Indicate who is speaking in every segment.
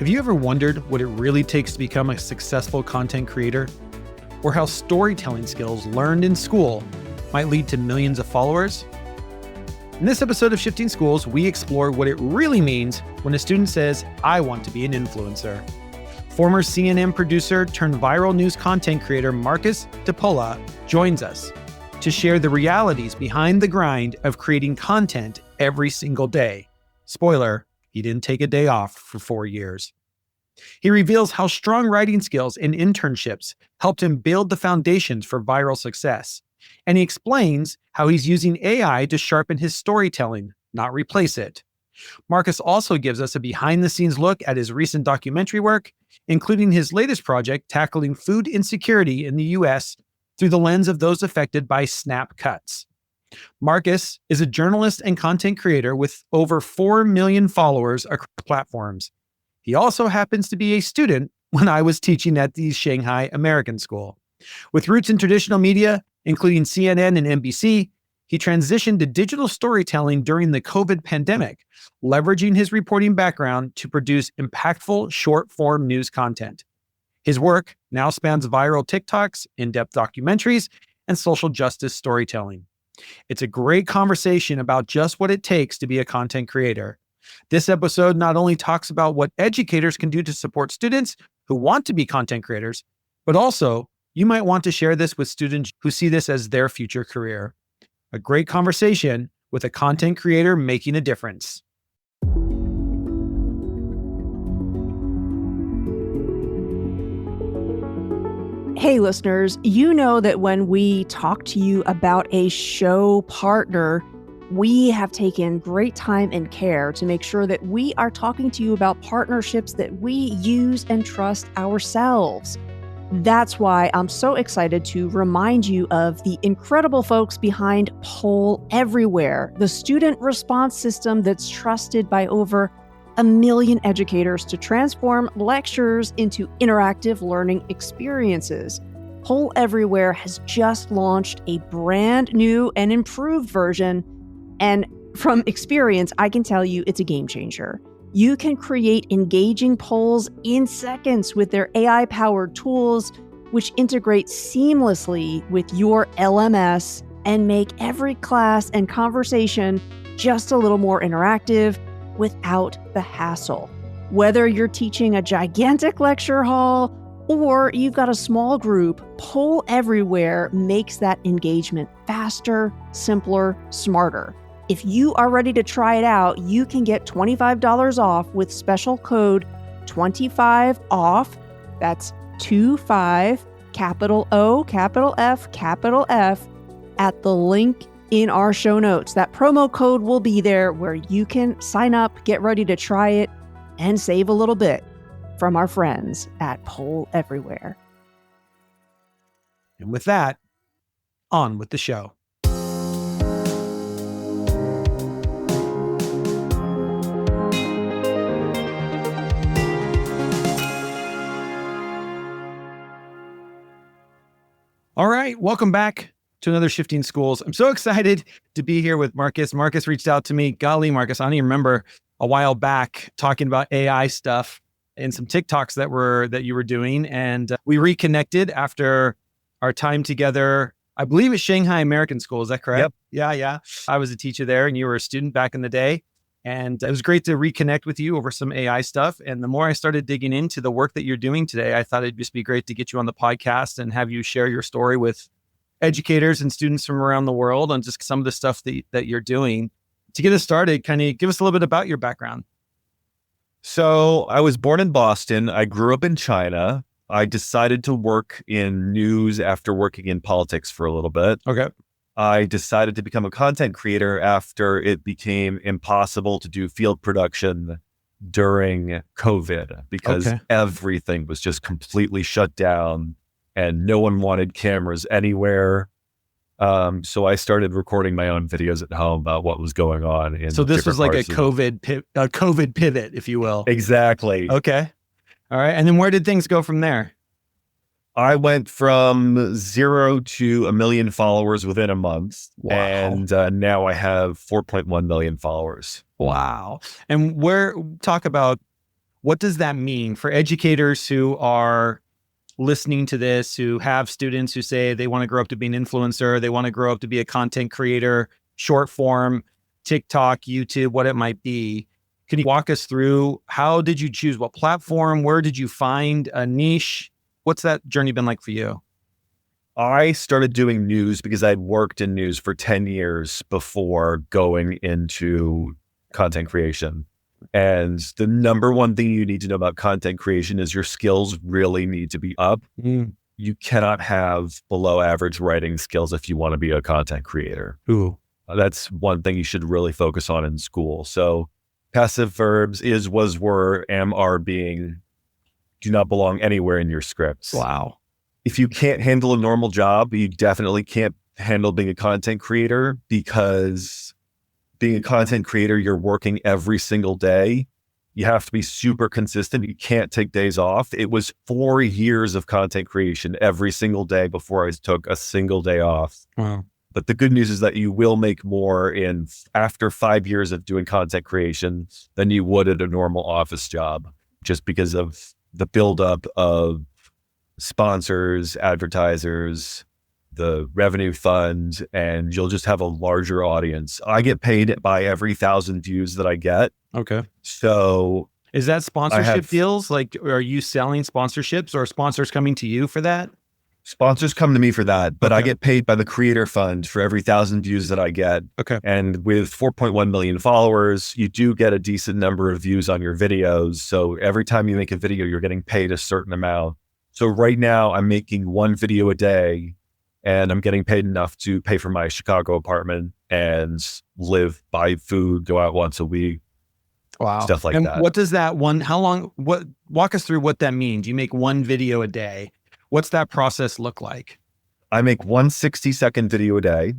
Speaker 1: Have you ever wondered what it really takes to become a successful content creator? Or how storytelling skills learned in school might lead to millions of followers? In this episode of Shifting Schools, we explore what it really means when a student says, "I want to be an influencer." Former CNN producer turned viral news content creator Marcus DePola joins us to share the realities behind the grind of creating content every single day. Spoiler, he didn't take a day off for 4 years. He reveals how strong writing skills and internships helped him build the foundations for viral success. And he explains how he's using AI to sharpen his storytelling, not replace it. Marcus also gives us a behind-the-scenes look at his recent documentary work, including his latest project tackling food insecurity in the US through the lens of those affected by snap cuts. Marcus is a journalist and content creator with over 4 million followers across platforms. He also happens to be a student when I was teaching at the Shanghai American School. With roots in traditional media, including CNN and NBC, he transitioned to digital storytelling during the COVID pandemic, leveraging his reporting background to produce impactful short-form news content. His work now spans viral TikToks, in-depth documentaries, and social justice storytelling. It's a great conversation about just what it takes to be a content creator. This episode not only talks about what educators can do to support students who want to be content creators, but also you might want to share this with students who see this as their future career. A great conversation with a content creator making a difference.
Speaker 2: Hey listeners, you know that when we talk to you about a show partner, we have taken great time and care to make sure that we are talking to you about partnerships that we use and trust ourselves. That's why I'm so excited to remind you of the incredible folks behind Poll Everywhere, the student response system that's trusted by over 1 million educators to transform lectures into interactive learning experiences. Poll Everywhere has just launched a brand new and improved version, and from experience, I can tell you it's a game changer. You can create engaging polls in seconds with their AI-powered tools, which integrate seamlessly with your LMS and make every class and conversation just a little more interactive without the hassle. Whether you're teaching a gigantic lecture hall or you've got a small group, Poll Everywhere makes that engagement faster, simpler, smarter. If you are ready to try it out, you can get $25 off with special code 25OFF. That's 25, capital O, capital F, capital F, at the link in our show notes. That promo code will be there where you can sign up, get ready to try it, and save a little bit from our friends at Poll Everywhere.
Speaker 1: And with that, on with the show. All right, welcome back to another Shifting Schools. I'm so excited to be here with Marcus. Marcus reached out to me. Golly, Marcus, I don't even remember a while back talking about AI stuff and some TikToks that you were doing. And we reconnected after our time together, I believe at Shanghai American School. Is that correct?
Speaker 3: Yep.
Speaker 1: Yeah. I was a teacher there and you were a student back in the day. And it was great to reconnect with you over some AI stuff. And the more I started digging into the work that you're doing today, I thought it'd just be great to get you on the podcast and have you share your story with educators and students from around the world on just some of the stuff that you're doing. To get us started, kind of give us a little bit about your background.
Speaker 3: So I was born in Boston. I grew up in China. I decided to work in news after working in politics for a little bit.
Speaker 1: Okay.
Speaker 3: I decided to become a content creator after it became impossible to do field production during COVID because everything was just completely shut down and no one wanted cameras anywhere. So I started recording my own videos at home about what was going on.
Speaker 1: So this was like a COVID pivot, if you will.
Speaker 3: Exactly.
Speaker 1: Okay. All right. And then where did things go from there?
Speaker 3: I went from 0 to 1 million followers within a month.
Speaker 1: Wow.
Speaker 3: And now I have 4.1 million followers.
Speaker 1: Wow. And talk about What does that mean for educators who are listening to this, who have students who say they want to grow up to be an influencer, they want to grow up to be a content creator, short form, TikTok, YouTube, what it might be? Can you walk us through, how did you choose what platform? Where did you find a niche? What's that journey been like for you?
Speaker 3: I started doing news because I'd worked in news for 10 years before going into content creation. And the number one thing you need to know about content creation is your skills really need to be up. You cannot have below average writing skills if you want to be a content creator.
Speaker 1: Ooh.
Speaker 3: That's one thing you should really focus on in school. So passive verbs is, was, were, am, are, being do not belong anywhere in your scripts.
Speaker 1: Wow.
Speaker 3: If you can't handle a normal job, you definitely can't handle being a content creator, because being a content creator, you're working every single day. You have to be super consistent. You can't take days off. It was 4 years of content creation every single day before I took a single day off.
Speaker 1: Wow.
Speaker 3: But the good news is that you will make more after 5 years of doing content creation than you would at a normal office job, just because of the buildup of sponsors, advertisers, the revenue fund, and you'll just have a larger audience. I get paid by every 1,000 views that I get.
Speaker 1: Okay.
Speaker 3: So
Speaker 1: is that sponsorship deals? Like, are you selling sponsorships, or are sponsors coming to you for that?
Speaker 3: Sponsors come to me for that, but
Speaker 1: Okay.
Speaker 3: I get paid by the creator fund for every 1,000 views that I get.
Speaker 1: Okay.
Speaker 3: And with 4.1 million followers, you do get a decent number of views on your videos. So every time you make a video, you're getting paid a certain amount. So right now I'm making one video a day, and I'm getting paid enough to pay for my Chicago apartment and live, buy food, go out once a week.
Speaker 1: Wow.
Speaker 3: Stuff like
Speaker 1: and
Speaker 3: that.
Speaker 1: What does that one, how long, walk us through what that means. You make one video a day. What's that process look like?
Speaker 3: I make one 60-second video a day.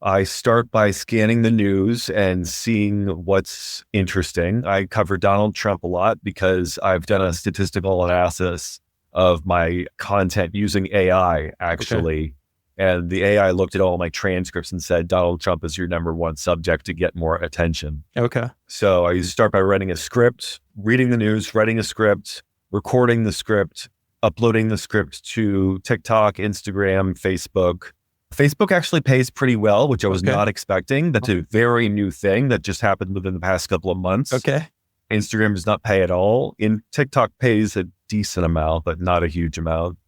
Speaker 3: I start by scanning the news and seeing what's interesting. I cover Donald Trump a lot because I've done a statistical analysis of my content using AI, actually. Okay. And the AI looked at all my transcripts and said, Donald Trump is your number one subject to get more attention.
Speaker 1: Okay.
Speaker 3: So I start by writing a script, reading the news, writing a script, recording the script, uploading the script to TikTok, Instagram, Facebook. Facebook actually pays pretty well, which I was not expecting. That's a very new thing that just happened within the past couple of months.
Speaker 1: Okay.
Speaker 3: Instagram does not pay at all. TikTok pays a decent amount, but not a huge amount.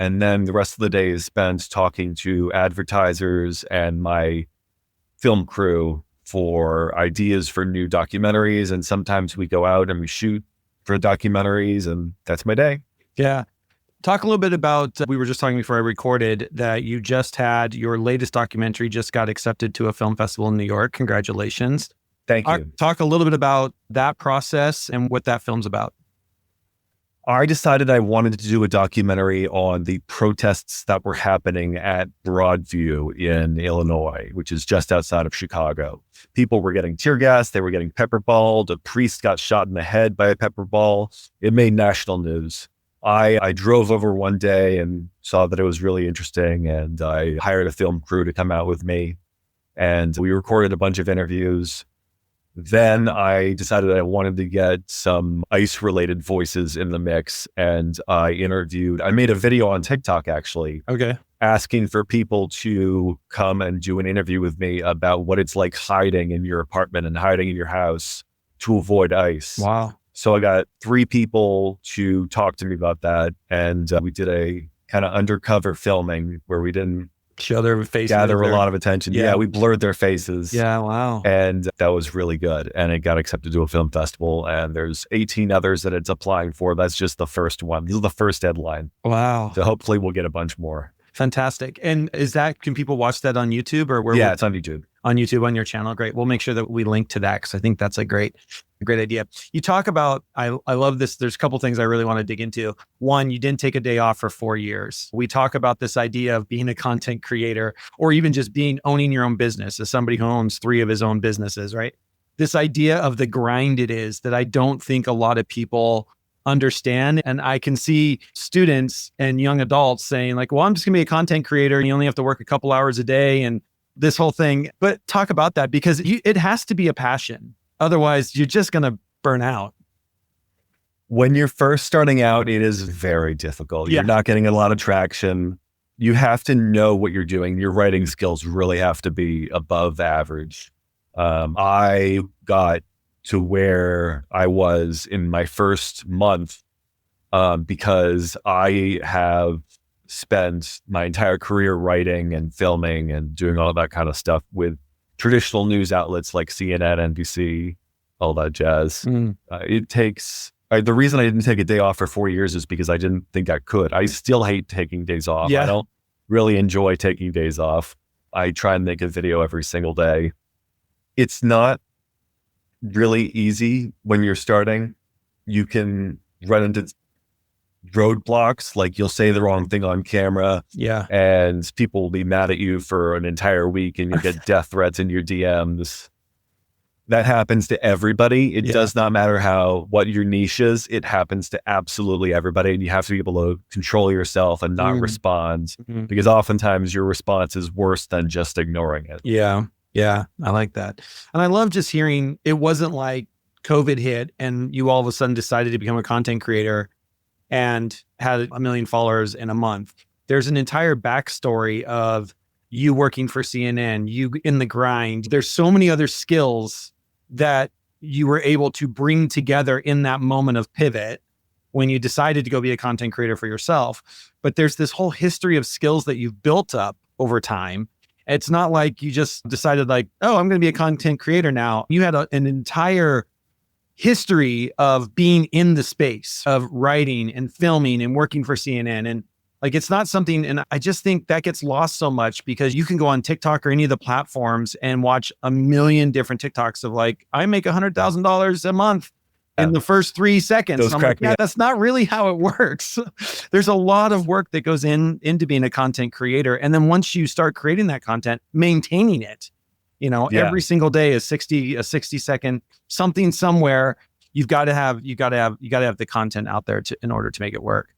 Speaker 3: And then the rest of the day is spent talking to advertisers and my film crew for ideas for new documentaries. And sometimes we go out and we shoot for documentaries, and that's my day.
Speaker 1: Yeah. Talk a little bit about, we were just talking before I recorded that you just had your latest documentary just got accepted to a film festival in New York. Congratulations.
Speaker 3: Thank you.
Speaker 1: Talk a little bit about that process and what that film's about.
Speaker 3: I decided I wanted to do a documentary on the protests that were happening at Broadview in Illinois, which is just outside of Chicago. People were getting tear gas. They were getting pepperballed. A priest got shot in the head by a pepperball. It made national news. I drove over one day and saw that it was really interesting, and I hired a film crew to come out with me, and we recorded a bunch of interviews. Then I decided I wanted to get some ICE-related voices in the mix, and I made a video on TikTok, actually, asking for people to come and do an interview with me about what it's like hiding in your apartment and hiding in your house to avoid ICE.
Speaker 1: Wow.
Speaker 3: So I got 3 people to talk to me about that, and we did a kind of undercover filming where we didn't
Speaker 1: show their faces,
Speaker 3: gather a lot of attention. Yeah, we blurred their faces.
Speaker 1: Yeah, wow.
Speaker 3: And that was really good. And it got accepted to a film festival, and there's 18 others that it's applying for. That's just the first one. This is the first deadline.
Speaker 1: Wow.
Speaker 3: So hopefully we'll get a bunch more.
Speaker 1: Fantastic. And can people watch that on YouTube, or where?
Speaker 3: Yeah, it's on YouTube.
Speaker 1: On YouTube, on your channel. Great. We'll make sure that we link to that, because I think that's a great idea. You talk about, I love this. There's a couple things I really want to dig into. One, you didn't take a day off for 4 years. We talk about this idea of being a content creator, or even just owning your own business, as somebody who owns 3 of his own businesses, right? This idea of the grind it is that I don't think a lot of people understand. And I can see students and young adults saying like, well, I'm just gonna be a content creator and you only have to work a couple hours a day and this whole thing. But talk about that, because it has to be a passion. Otherwise, you're just going to burn out.
Speaker 3: When you're first starting out, it is very difficult.
Speaker 1: Yeah.
Speaker 3: You're not getting a lot of traction. You have to know what you're doing. Your writing skills really have to be above average. I got to where I was in my first month because I have spent my entire career writing and filming and doing all that kind of stuff with traditional news outlets like CNN, NBC, all that jazz. It takes... the reason I didn't take a day off for 4 years is because I didn't think I could. I still hate taking days off.
Speaker 1: Yeah.
Speaker 3: I don't really enjoy taking days off. I try and make a video every single day. It's not really easy when you're starting. You can run into roadblocks, like you'll say the wrong thing on camera.
Speaker 1: Yeah.
Speaker 3: And people will be mad at you for an entire week and you get death threats in your DMs. That happens to everybody. It does not matter what your niche is. It happens to absolutely everybody. And you have to be able to control yourself and not respond because oftentimes your response is worse than just ignoring it.
Speaker 1: Yeah. Yeah. I like that. And I love just hearing it wasn't like COVID hit and you all of a sudden decided to become a content creator and had 1 million followers in a month. There's an entire backstory of you working for CNN, you in the grind. There's so many other skills that you were able to bring together in that moment of pivot when you decided to go be a content creator for yourself. But there's this whole history of skills that you've built up over time. It's not like you just decided like, oh, I'm going to be a content creator now. You had an entire history of being in the space of writing and filming and working for CNN. And like, it's not something, and I just think that gets lost so much because you can go on TikTok or any of the platforms and watch a million different TikToks of like, I make $100,000 a month in the first 3 seconds.
Speaker 3: Those
Speaker 1: I'm
Speaker 3: crack
Speaker 1: like,
Speaker 3: me
Speaker 1: yeah,
Speaker 3: up.
Speaker 1: that's not really how it works. There's a lot of work that goes into being a content creator. And then once you start creating that content, maintaining it, every single day is a 60-second something somewhere. You got to have the content out there in order to make it work.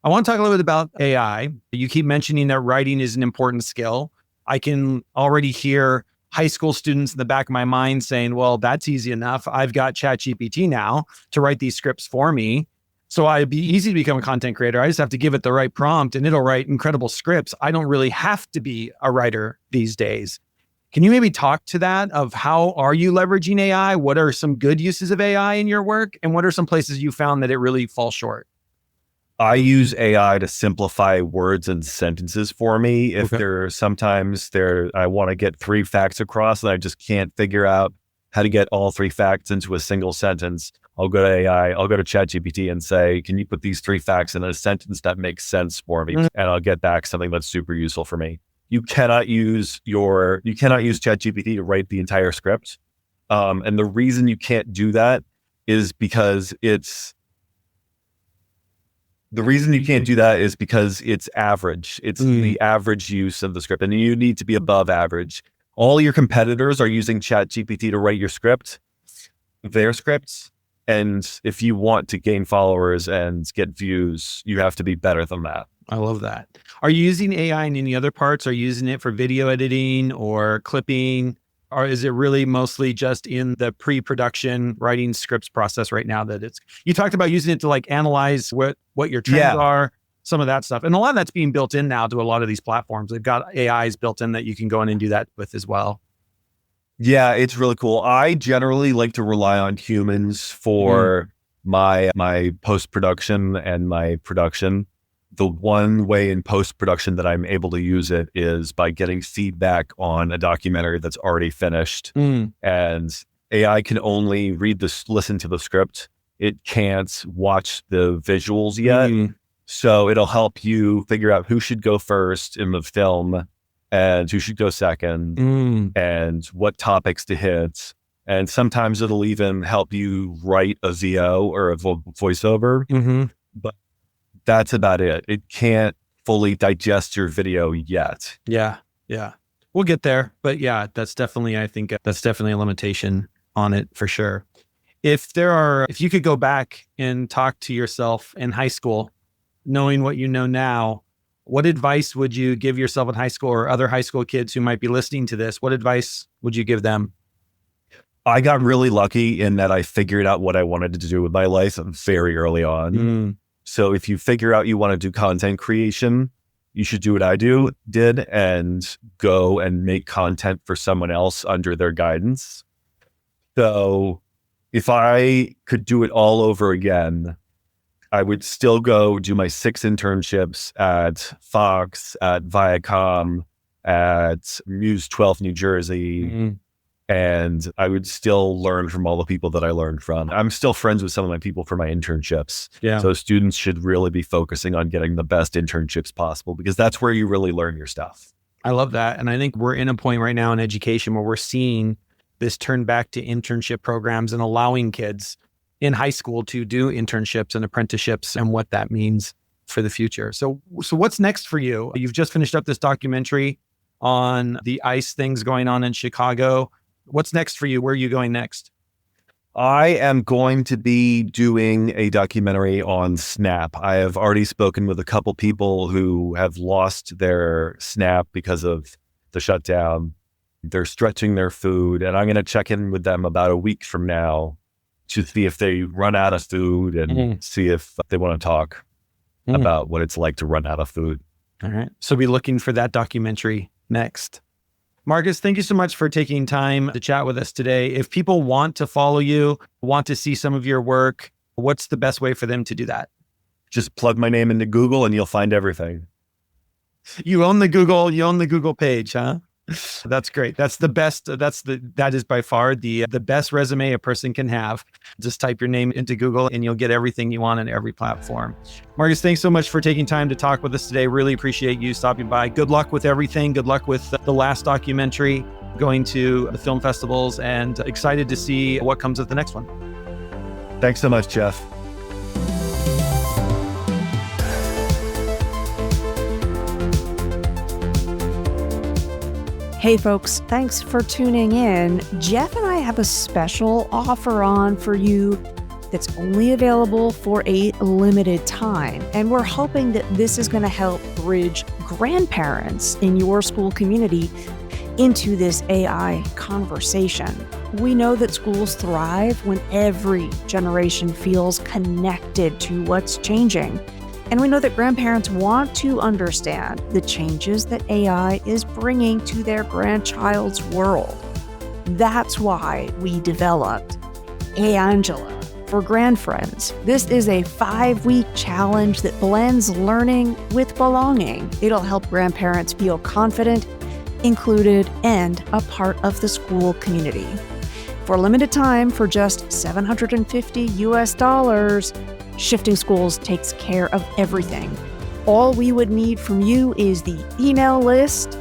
Speaker 1: I want to talk a little bit about AI. You keep mentioning that writing is an important skill. I can already hear high school students in the back of my mind saying, well, that's easy enough. I've got ChatGPT now to write these scripts for me. So it'd be easy to become a content creator. I just have to give it the right prompt and it'll write incredible scripts. I don't really have to be a writer these days. Can you maybe talk to that of how are you leveraging AI? What are some good uses of AI in your work? And what are some places you found that it really falls short?
Speaker 3: I use AI to simplify words and sentences for me. If I want to get 3 facts across and I just can't figure out how to get all 3 facts into a single sentence, I'll go to AI, I'll go to ChatGPT and say, can you put these 3 facts in a sentence that makes sense for me? And I'll get back something that's super useful for me. You cannot use ChatGPT to write the entire script. And the reason you can't do that is because it's average. It's the average use of the script, and you need to be above average. All your competitors are using ChatGPT to write their scripts. And if you want to gain followers and get views, you have to be better than that.
Speaker 1: I love that. Are you using AI in any other parts? Are you using it for video editing or clipping? Or is it really mostly just in the pre-production writing scripts process right now you talked about using it to like analyze what your trends are, some of that stuff. And a lot of that's being built in now to a lot of these platforms. They've got AIs built in that you can go in and do that with as well.
Speaker 3: Yeah, it's really cool. I generally like to rely on humans for my post-production and my production. The one way in post-production that I'm able to use it is by getting feedback on a documentary that's already finished. And AI can only listen to the script. It can't watch the visuals yet. So it'll help you figure out who should go first in the film and who should go second and what topics to hit. And sometimes it'll even help you write a VO or a voiceover. But that's about it. It can't fully digest your video yet.
Speaker 1: Yeah. We'll get there. But yeah, I think that's definitely a limitation on it for sure. If you could go back and talk to yourself in high school, knowing what you know now, what advice would you give yourself in high school or other high school kids who might be listening to this? What advice would you give them?
Speaker 3: I got really lucky in that I figured out what I wanted to do with my life very early on. So if you figure out you want to do content creation, you should do what I did and go and make content for someone else under their guidance. So if I could do it all over again, I would still go do my 6 internships at Fox, at Viacom, at Muse 12 New Jersey. And I would still learn from all the people that I learned from. I'm still friends with some of my people for my internships.
Speaker 1: Yeah.
Speaker 3: So students should really be focusing on getting the best internships possible, because that's where you really learn your stuff.
Speaker 1: I love that. And I think we're in a point right now in education where we're seeing this turn back to internship programs and allowing kids in high school to do internships and apprenticeships and what that means for the future. So what's next for you? You've just finished up this documentary on the ICE things going on in Chicago. What's next for you? Where are you going next?
Speaker 3: I am going to be doing a documentary on SNAP. I have already spoken with a couple people who have lost their SNAP because of the shutdown. They're stretching their food, and I'm going to check in with them about a week from now to see if they run out of food and see if they want to talk about what it's like to run out of food.
Speaker 1: All right. So be looking for that documentary next. Marcus, thank you so much for taking time to chat with us today. If people want to follow you, want to see some of your work, what's the best way for them to do that?
Speaker 3: Just plug my name into Google and you'll find everything.
Speaker 1: You own the Google page, huh? That's great. That's the best. That is by far the best resume a person can have. Just type your name into Google and you'll get everything you want on every platform. Marcus, thanks so much for taking time to talk with us today. Really appreciate you stopping by. Good luck with everything. Good luck with the last documentary, going to the film festivals, and excited to see what comes of the next one.
Speaker 3: Thanks so much, Jeff.
Speaker 2: Hey folks, thanks for tuning in. Jeff and I have a special offer on for you that's only available for a limited time. And we're hoping that this is going to help bridge grandparents in your school community into this AI conversation. We know that schools thrive when every generation feels connected to what's changing. And we know that grandparents want to understand the changes that AI is bringing to their grandchild's world. That's why we developed Angela for GrandFriends. This is a 5-week challenge that blends learning with belonging. It'll help grandparents feel confident, included, and a part of the school community. For a limited time, for just $750 US, Shifting Schools takes care of everything. All we would need from you is the email list,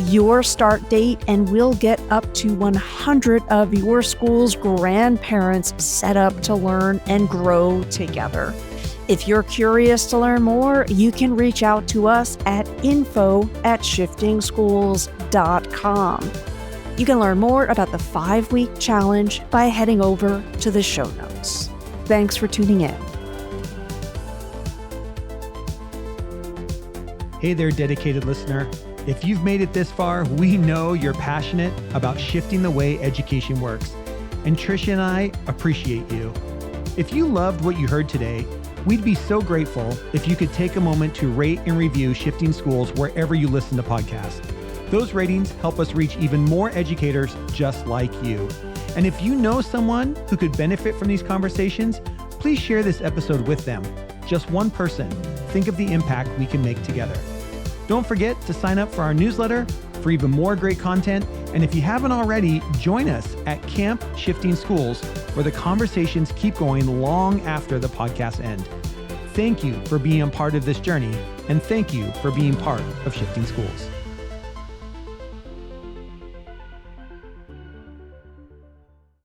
Speaker 2: your start date, and we'll get up to 100 of your school's grandparents set up to learn and grow together. If you're curious to learn more, you can reach out to us at info@shiftingschools.com. You can learn more about the 5-week challenge by heading over to the show notes. Thanks for tuning in.
Speaker 1: Hey there, dedicated listener. If you've made it this far, we know you're passionate about shifting the way education works. And Tricia and I appreciate you. If you loved what you heard today, we'd be so grateful if you could take a moment to rate and review Shifting Schools wherever you listen to podcasts. Those ratings help us reach even more educators just like you. And if you know someone who could benefit from these conversations, please share this episode with them. Just one person. Think of the impact we can make together. Don't forget to sign up for our newsletter for even more great content. And if you haven't already, join us at Camp Shifting Schools, where the conversations keep going long after the podcasts end. Thank you for being a part of this journey, and thank you for being part of Shifting Schools.